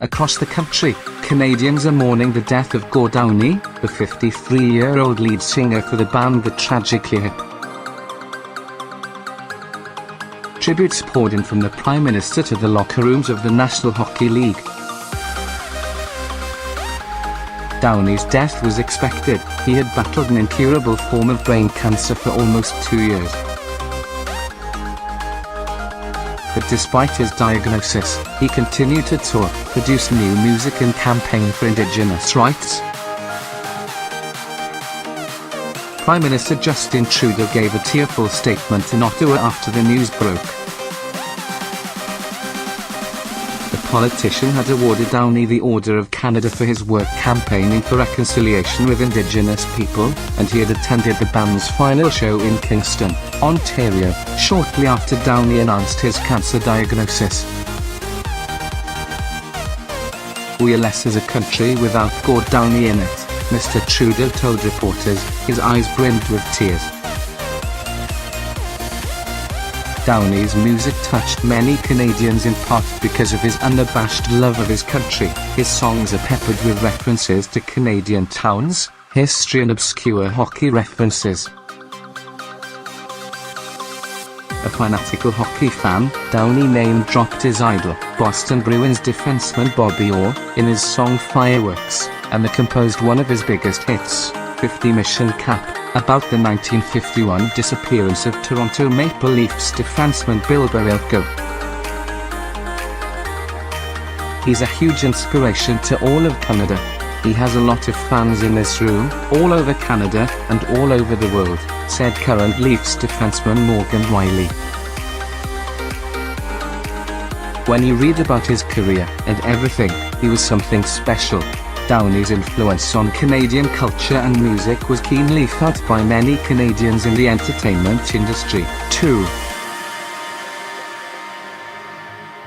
Across the country, Canadians are mourning the death of Gord Downie, the 53-year-old lead singer for the band the Tragically Hip. Tributes poured in from the Prime Minister to the locker rooms of the National Hockey League. Downie's death was expected. He had battled an incurable form of brain cancer for almost 2 years. But despite his diagnosis, he continued to tour, produce new music and campaign for Indigenous rights. Prime Minister Justin Trudeau gave a tearful statement in Ottawa after the news broke. The politician had awarded Downie the Order of Canada for his work campaigning for reconciliation with Indigenous people, and he had attended the band's final show in Kingston, Ontario, shortly after Downie announced his cancer diagnosis. "We are less as a country without Gord Downie in it," Mr. Trudeau told reporters, his eyes brimmed with tears. Downie's music touched many Canadians in part because of his unabashed love of his country. His songs are peppered with references to Canadian towns, history and obscure hockey references. A fanatical hockey fan, Downie name-dropped his idol, Boston Bruins defenseman Bobby Orr, in his song Fireworks, and composed one of his biggest hits, 50 Mission Cap, about the 1951 disappearance of Toronto Maple Leafs defenseman Bill Barelko. "He's a huge inspiration to all of Canada. He has a lot of fans in this room, all over Canada, and all over the world," said current Leafs defenseman Morgan Riley. "When you read about his career and everything, he was something special." Downie's influence on Canadian culture and music was keenly felt by many Canadians in the entertainment industry, too.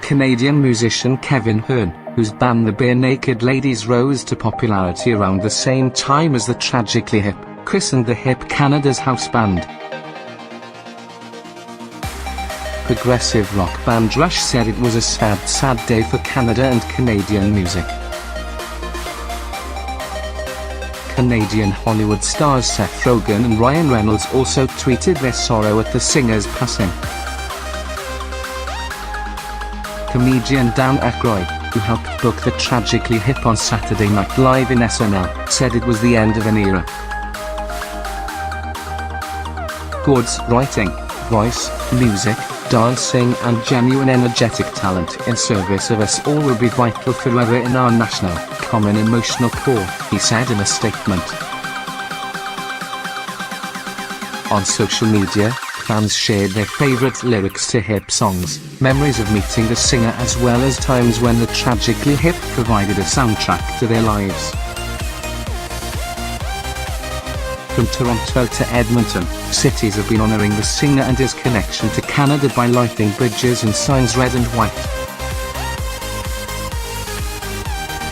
Canadian musician Kevin Hearn, whose band the Bare Naked Ladies rose to popularity around the same time as the Tragically Hip, christened the Hip Canada's house band. Progressive rock band Rush said it was a sad, sad day for Canada and Canadian music. Canadian Hollywood stars Seth Rogen and Ryan Reynolds also tweeted their sorrow at the singer's passing. Comedian Dan Aykroyd, who helped book the Tragically Hip on Saturday Night Live in SNL, said it was the end of an era. Gord's writing, voice, music, dancing and genuine energetic talent in service of us all will be vital forever in our national, common emotional core, he said in a statement. On social media, fans shared their favorite lyrics to Hip songs, memories of meeting the singer as well as times when the Tragically Hip provided a soundtrack to their lives. From Toronto to Edmonton, cities have been honouring the singer and his connection to Canada by lighting bridges and signs red and white.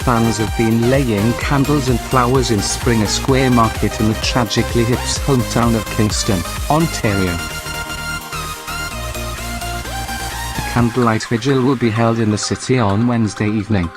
Fans have been laying candles and flowers in Springer Square Market in the Tragically Hip's hometown of Kingston, Ontario. A candlelight vigil will be held in the city on Wednesday evening.